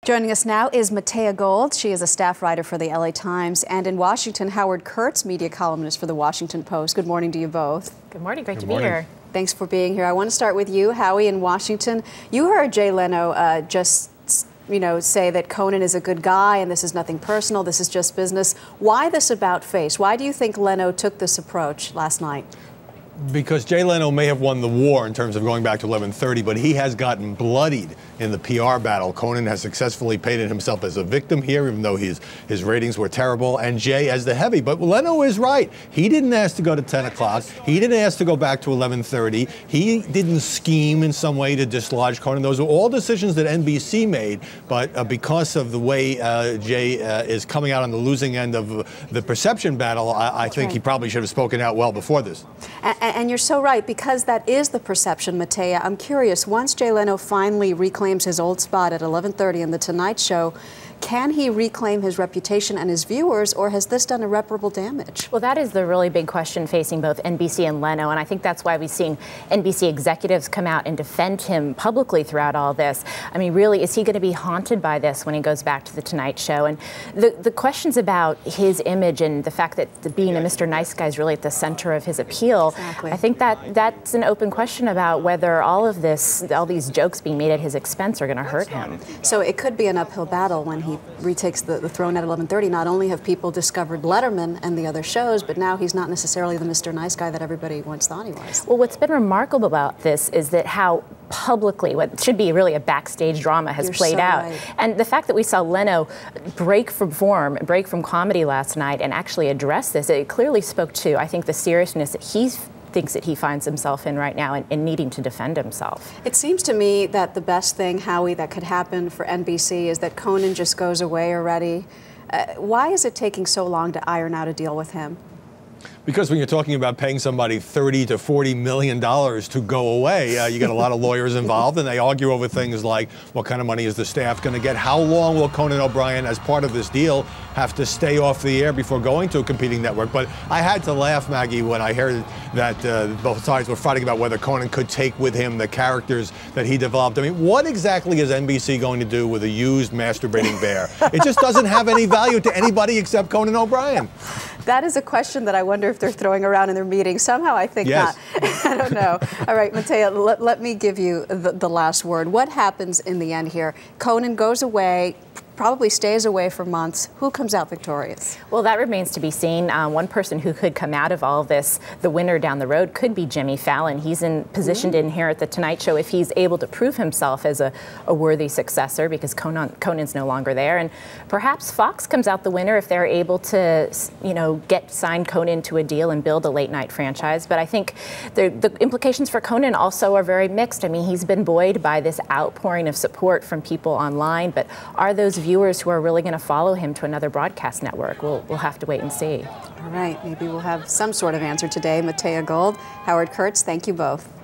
Joining us now is Matea Gold. She is a staff writer for the LA Times, and in Washington, Howard Kurtz, media columnist for the Washington Post. Good morning to you both. Good morning. Great to be here. Thanks for being here. I want to start with you, Howie, in Washington. You heard Jay Leno just say that Conan is a good guy and this is nothing personal, this is just business. Why this about face? Why do you think Leno took this approach last night? Because Jay Leno may have won the war in terms of going back to 1130, but he has gotten bloodied in the PR battle. Conan has successfully painted himself as a victim here, even though his ratings were terrible, and Jay as the heavy. But Leno is right. He didn't ask to go to 10 o'clock. He didn't ask to go back to 1130. He didn't scheme in some way to dislodge Conan. Those are all decisions that NBC made, but because of the way Jay is coming out on the losing end of the perception battle, I think he probably should have spoken out well before this. And you're so right, because that is the perception, Matea. I'm curious, once Jay Leno finally reclaims his old spot at 11:30 in The Tonight Show, can he reclaim his reputation and his viewers, or has this done irreparable damage? Well, that is the really big question facing both NBC and Leno, and I think that's why we've seen NBC executives come out and defend him publicly throughout all this. I mean, really, is he going to be haunted by this when he goes back to The Tonight Show? And the questions about his image and the fact that being a Mr. Nice Guy is really at the center of his appeal, exactly. I think that's an open question about whether all these jokes being made at his expense are going to hurt him. So it could be an uphill battle when he retakes the throne at 11:30. Not only have people discovered Letterman and the other shows, but now he's not necessarily the Mr. Nice Guy that everybody once thought he was. Well, what's been remarkable about this is that how publicly what should be really a backstage drama has played out. Right. And the fact that we saw Leno break from form, break from comedy last night and actually address this, it clearly spoke to, I think, the seriousness that he thinks that he finds himself in right now and needing to defend himself. It seems to me that the best thing, Howie, that could happen for NBC is that Conan just goes away already. Why is it taking so long to iron out a deal with him? Because when you're talking about paying somebody $30 to $40 million to go away, you get a lot of lawyers involved, and they argue over things like what kind of money is the staff going to get? How long will Conan O'Brien, as part of this deal, have to stay off the air before going to a competing network? But I had to laugh, Maggie, when I heard that both sides were fighting about whether Conan could take with him the characters that he developed. I mean, what exactly is NBC going to do with a used masturbating bear? It just doesn't have any value to anybody except Conan O'Brien. That is a question that I wonder if they're throwing around in their meetings. Somehow I think yes. not. I don't know. All right, Matea, let me give you the last word. What happens in the end here? Conan goes away, probably stays away for months. Who comes out victorious? Well, that remains to be seen. One person who could come out of all of this, the winner down the road, could be Jimmy Fallon. He's in position to inherit The Tonight Show if he's able to prove himself as a worthy successor, because Conan's no longer there. And perhaps Fox comes out the winner if they're able to, sign Conan to a deal and build a late-night franchise. But I think the implications for Conan also are very mixed. I mean, he's been buoyed by this outpouring of support from people online, but are those viewers who are really going to follow him to another broadcast network? We'll have to wait and see. All right, maybe we'll have some sort of answer today. Matea Gold, Howard Kurtz, thank you both.